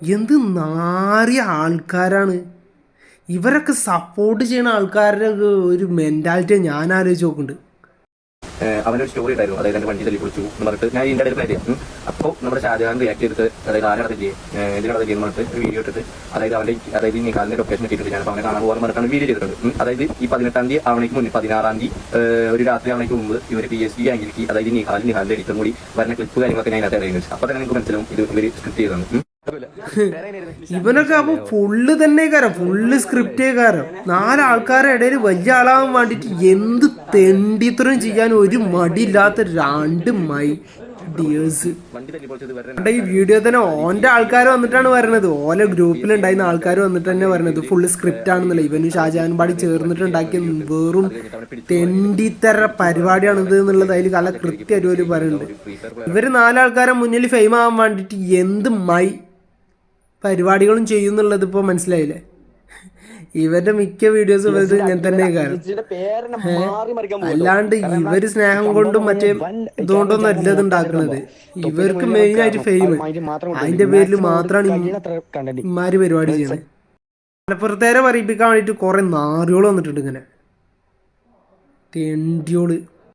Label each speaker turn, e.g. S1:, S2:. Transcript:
S1: എന്ത് നാറിയ ആൾക്കാരാണ് ഇവരൊക്കെ. സപ്പോർട്ട് ചെയ്യുന്ന ആൾക്കാരുടെ ഒരു മെൻറ്റാലിറ്റി ഞാൻ ആലോചിച്ച് നോക്കുന്നുണ്ട്.
S2: അവനൊരു സ്റ്റോറി ഉണ്ടായിരുന്നു, അതായത് എൻ്റെ വണ്ടി തല്ലി പൊളിച്ചു എന്ന് പറഞ്ഞിട്ട് ഞാൻ ഇതിൻ്റെ ഇടയിൽ പ്ലേ ചെയ്യാം. അപ്പോൾ നമ്മുടെ ഷാജഹാൻ റിയാക്ട് ചെയ്തിട്ട്, അതായത് ആരാണ് തെറ്റിയെ, എന്തിനാണ് തെറ്റിയെന്ന് പറഞ്ഞിട്ട് ഒരു വീഡിയോ ഇട്ടിട്ട്, അതായത് നിഹാലിൻ്റെ ലൊക്കേഷൻ ഇട്ടിട്ട് ഞാൻ അവനെ കാണാൻ പോകാൻ പറഞ്ഞിട്ടാണ് വീഡിയോ ചെയ്തിട്ടുണ്ട്. അതായത് ഈ 18-ാം തീയതി ആവണേക്ക് മുന്നേ 16-ാം തീയതി ഒരു രാത്രി ആവണേക്ക് മുമ്പ് ഇവർ PSV ബാങ്കിലേക്ക്, അതായത് നിഹാലിൻ്റെ എഡിറ്റും കൂടി വരുന്ന ക്ലിപ്പ് കാര്യങ്ങളൊക്കെ ഞാൻ അതിനകത്ത് അറിയുന്നത്. അപ്പോൾ തന്നെ നിങ്ങൾക്ക് മനസ്സിലാവും ഇത് ഇവർ സ്ക്രിപ്റ്റ് ചെയ്തതാണ്.
S1: ഇവനൊക്കെ അപ്പൊ ഫുള്ള് തന്നെ കാരം, ഫുള്ള് സ്ക്രിപ്റ്റേ കാരം. 4 ആൾക്കാരുടെ ഇടയിൽ വലിയ ആളാവാൻ വേണ്ടിട്ട് എന്ത് തെണ്ടിത്തരം ചെയ്യാൻ ഒരു മടിയില്ലാത്ത 2 ഡിയേഴ്സ്. ഈ വീഡിയോ തന്നെ ഓന്റെ ആൾക്കാർ വന്നിട്ടാണ് പറയുന്നത്, ഓലെ ഗ്രൂപ്പിലുണ്ടായിരുന്ന ആൾക്കാർ വന്നിട്ട് തന്നെ പറയുന്നത് ഫുള്ള് സ്ക്രിപ്റ്റ് ആണെന്നില്ല. ഇവനും ഷാജഹാനും പാടി ചേർന്നിട്ട് ഉണ്ടാക്കിയ വെറും തെണ്ടിത്തര പരിപാടിയാണിത് എന്നുള്ളത് അതിൽ കല കൃത്യമായിട്ട് ഒരു പറയുന്നുണ്ട്. ഇവര് 4 ആൾക്കാരെ മുന്നിൽ ഫെയിം ആവാൻ വേണ്ടിട്ട് എന്ത് പരിപാടികളും ചെയ്യുന്നുള്ളത് ഇപ്പോൾ മനസ്സിലായില്ലേ. ഇവരുടെ മിക്ക വീഡിയോസ് ഉള്ളത് ഇങ്ങനെ തന്നെ കാരണം. അല്ലാണ്ട് ഇവര് സ്നേഹം കൊണ്ടും മറ്റേ ഇതുകൊണ്ടൊന്നും അല്ല ഇത് ഉണ്ടാക്കുന്നത്. ഇവർക്ക് മെയിൻ ആയിട്ട് ഫെയിം, അതിന്റെ പേരിൽ മാത്രമാണ് ഇമാര് പരിപാടി ചെയ്യുന്നത്. മലപ്പുറത്തേരെ പറയിപ്പിക്കാൻ വേണ്ടിട്ട് കുറെ നാറിയോള് വന്നിട്ടുണ്ട് ഇങ്ങനെ തെണ്ടിയോള്.